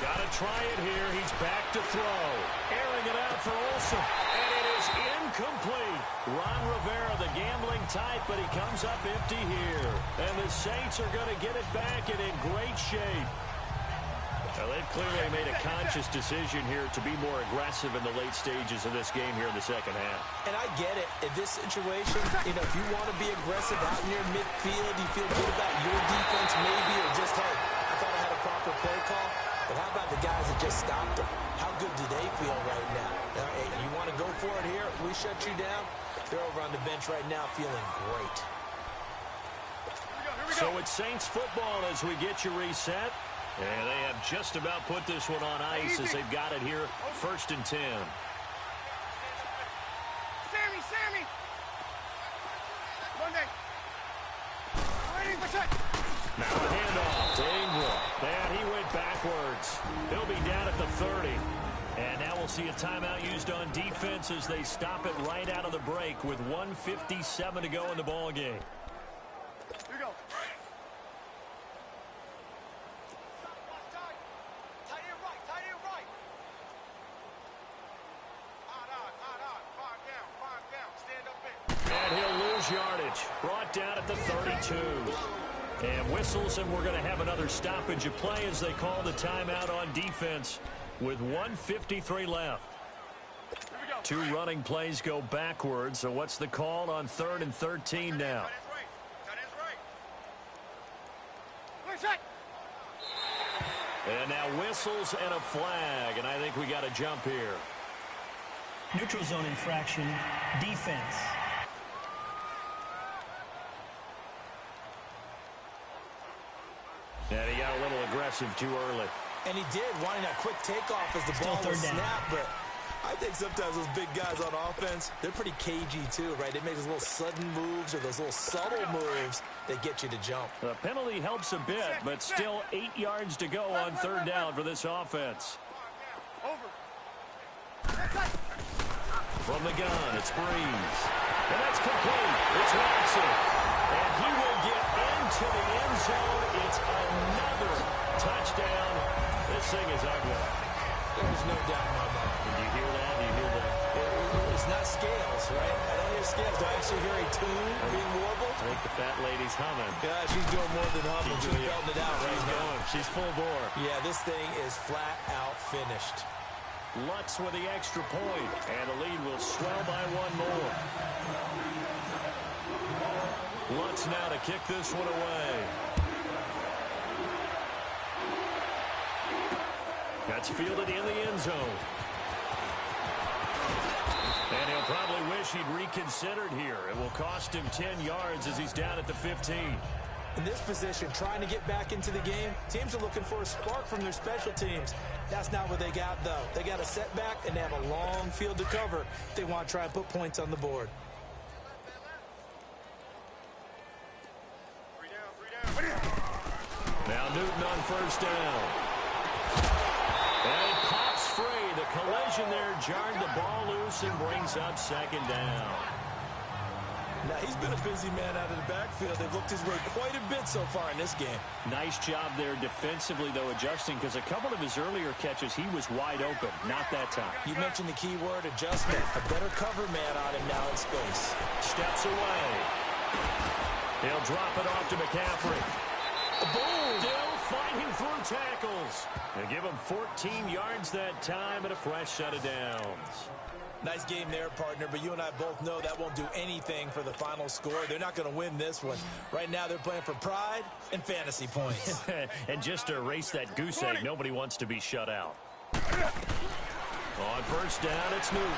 Got to try it here. He's back to throw. Airing it out for Olsen. And it is incomplete. Ron Rivera, the gambling type, but he comes up empty here. And the Saints are going to get it back and in great shape. Well, they've clearly made a conscious decision here to be more aggressive in the late stages of this game here in the second half. And I get it. In this situation, if you want to be aggressive out near midfield, you feel good about your defense maybe, or just, hey, I thought I had a proper play call. But how about the guys that just stopped them? How good do they feel right now? Hey, you want to go for it here? We shut you down. They're over on the bench right now feeling great. So it's Saints football as we get you reset. And they have just about put this one on ice as they've got it here, 1st and 10. Sammy! Monday! Now a handoff to Ingram. And he went backwards. He'll be down at the 30. And now we'll see a timeout used on defense as they stop it right out of the break with 1:57 to go in the ball game. Here we go. And he'll lose yardage. Brought down at the 32. And whistles, and we're going to have another stoppage of play as they call the timeout on defense with 1:53 left. Two running plays go backwards. So what's the call on 3rd and 13 now? And now whistles and a flag, and I think we got a jump here. Neutral zone infraction, defense. And he got a little aggressive too early. And he did, wanting that quick takeoff as the Still ball was third down. snapped. But I think sometimes those big guys on offense, they're pretty cagey too, right? They make those little sudden moves or those little subtle moves that get you to jump. The penalty helps a bit, but still 8 yards to go on 3rd down for this offense. From the gun, it's Breeze. And that's complete. It's Watson. And he will get into the end zone. It's another touchdown. This thing is ugly. There's no doubt in my mind. Did you hear that? Do you hear that? It's not scales, right? I don't hear scales. Do I actually hear a tune being warbled? I think the fat lady's humming. Yeah, she's doing more than humming. She's belting it out right She's now. going. She's full bore. Yeah, this thing is flat out finished. Lutz with the extra point, and the lead will swell by one more. Lutz now to kick this one away. That's fielded in the end zone. And he'll probably wish he'd reconsidered here. It will cost him 10 yards as he's down at the 15. In this position, trying to get back into the game, teams are looking for a spark from their special teams. That's not what they got, though. They got a setback, and they have a long field to cover if they want to try and put points on the board. Now Newton on 1st down. And it pops free. The collision there jarred the ball loose and brings up 2nd down. Now, he's been a busy man out of the backfield. They've looked his way quite a bit so far in this game. Nice job there defensively, though, adjusting, because a couple of his earlier catches, he was wide open. Not that time. You mentioned the key word, adjustment. A better cover man on him now in space. Steps away. He'll drop it off to McCaffrey. Boom! Still fighting through tackles. They give him 14 yards that time and a fresh set of downs. Nice game there, partner, but you and I both know that won't do anything for the final score. They're not going to win this one. Right now, they're playing for pride and fantasy points. And just to erase that goose egg, nobody wants to be shut out. On first down, it's Newton.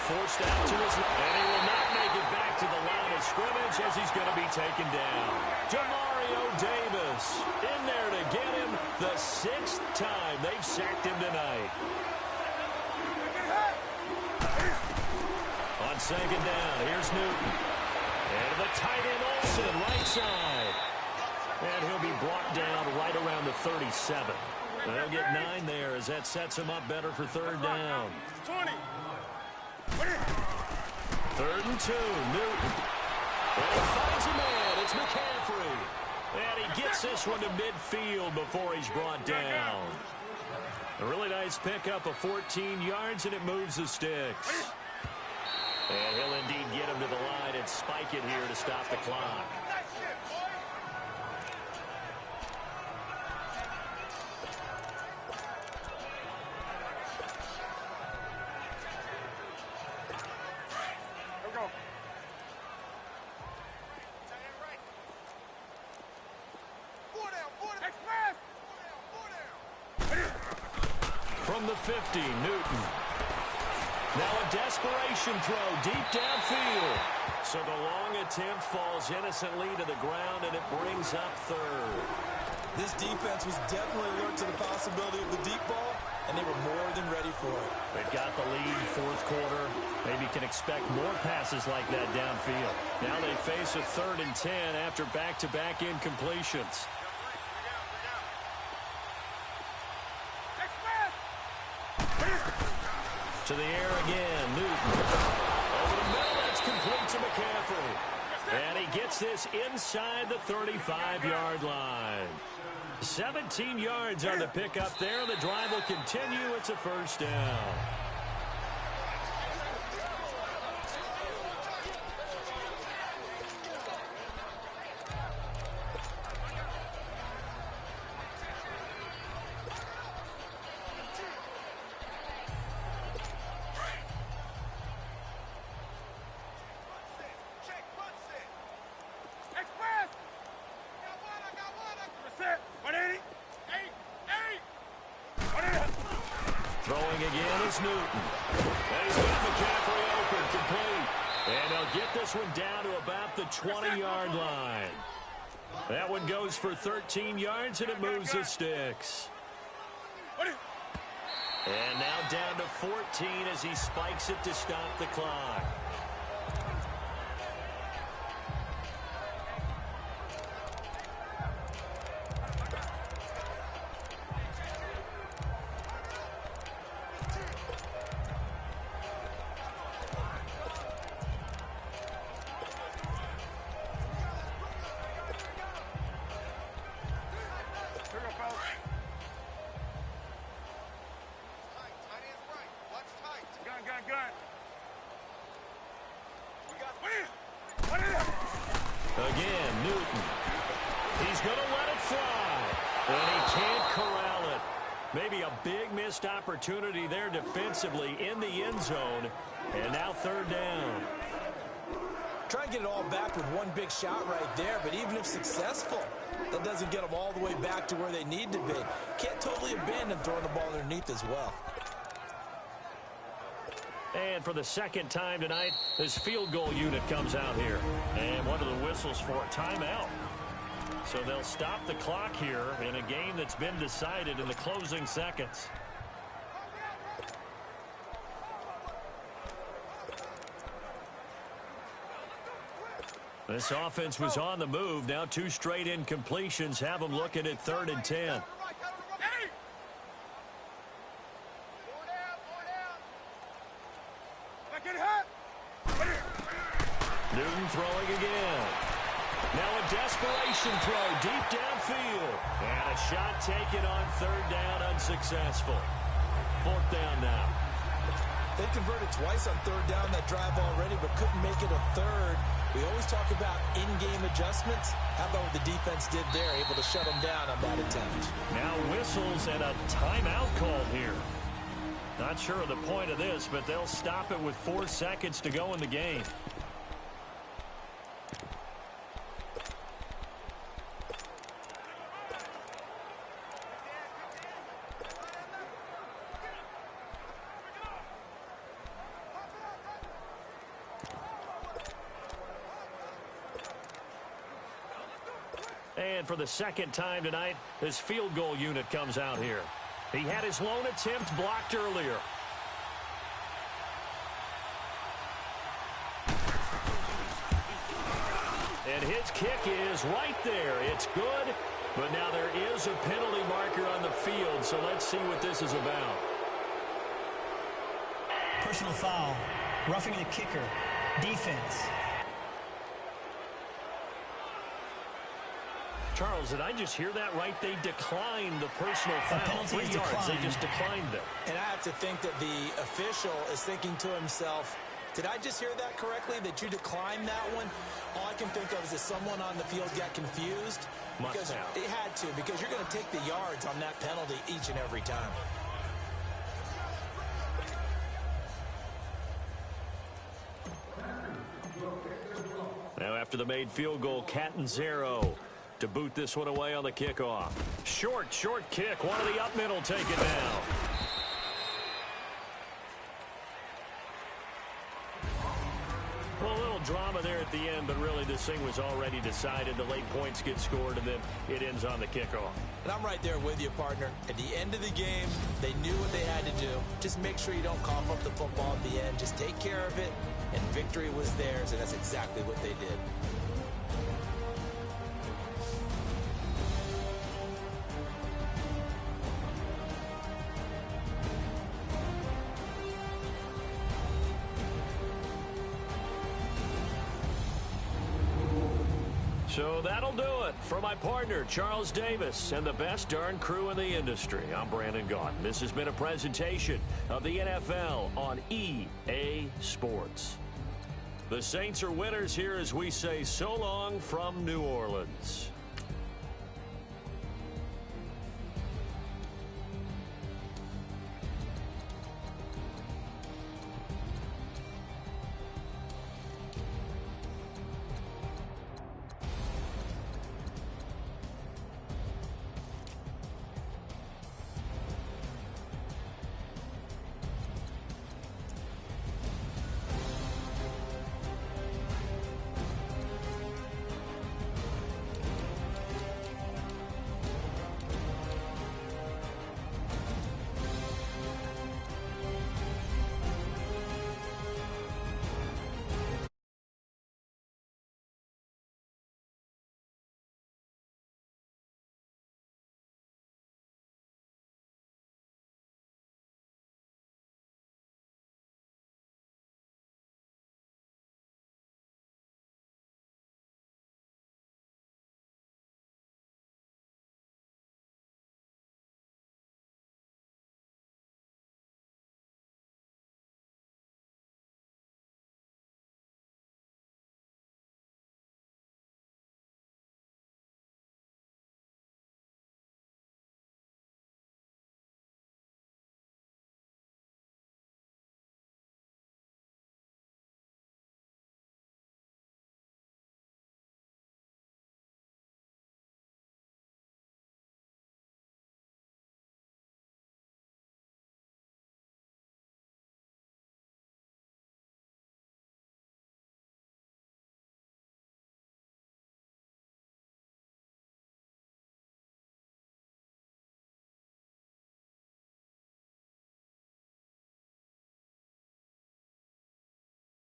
Forced out to his left, and he will not make it back to the line of scrimmage as he's going to be taken down. Demario Davis in there to get him the 6th time they've sacked him tonight. On second down, here's Newton. And the tight end Olsen, right side. And he'll be brought down right around the 37. They'll get 9 there as that sets him up better for third down. 20. 3rd and 2, Newton. And he finds a man. It's McCaffrey. And he gets this one to midfield before he's brought down. A really nice pickup of 14 yards, and it moves the sticks. And he'll indeed get him to the line and spike it here to stop the clock. From the 50, Newton. Now a desperation throw deep downfield. So the long attempt falls innocently to the ground, and it brings up 3rd. This defense was definitely alert to the possibility of the deep ball, and they were more than ready for it. They've got the lead, 4th quarter. Maybe can expect more passes like that downfield. Now they face a 3rd and 10 after back-to-back incompletions. To the air again, Newton. Over the middle, that's complete to McCaffrey. And he gets this inside the 35-yard line. 17 yards on the pickup there. The drive will continue. It's a first down. Throwing again is Newton. And he's got McCaffrey open, complete. And he'll get this one down to about the 20-yard line. That one goes for 13 yards, and it moves the sticks. And now down to 14 as he spikes it to stop the clock. Again, Newton. He's going to let it fly. And he can't corral it. Maybe a big missed opportunity there defensively in the end zone. And now 3rd down. Try and get it all back with one big shot right there, but even if successful, that doesn't get them all the way back to where they need to be. Can't totally abandon throwing the ball underneath as well. And for the 2nd time tonight, this field goal unit comes out here. And one of the whistles for a timeout. So they'll stop the clock here in a game that's been decided in the closing seconds. This offense was on the move. Now 2 straight incompletions have them looking at 3rd and 10. Newton throwing again. Now a desperation throw deep downfield. And a shot taken on 3rd down, unsuccessful. 4th down now. They converted twice on 3rd down that drive already, but couldn't make it a 3rd. We always talk about in-game adjustments. How about what the defense did there, able to shut them down on that attempt? Now whistles and a timeout called here. Not sure of the point of this, but they'll stop it with 4 seconds to go in the game. And for the second time tonight, this field goal unit comes out here. He had his lone attempt blocked earlier. And his kick is right there. It's good, but now there is a penalty marker on the field, so let's see what this is about. Personal foul. Roughing the kicker. Defense. Charles, did I just hear that right? They declined the personal foul. Penalty 3 is yards. declined. They just declined it. And I have to think that the official is thinking to himself, did I just hear that correctly, that you declined that one? All I can think of is that someone on the field got confused. Must have. It had to, because you're going to take the yards on that penalty each and every time. Now after the made field goal, Catanzaro to boot this one away on the kickoff. Short kick. One of the up middle take it down. Well, a little drama there at the end, but really this thing was already decided. The late points get scored, and then it ends on the kickoff. And I'm right there with you, partner. At the end of the game, they knew what they had to do. Just make sure you don't cough up the football at the end. Just take care of it, and victory was theirs, and that's exactly what they did. So that'll do it for my partner, Charles Davis, and the best darn crew in the industry. I'm Brandon Gaudin. This has been a presentation of the NFL on EA Sports. The Saints are winners here as we say so long from New Orleans.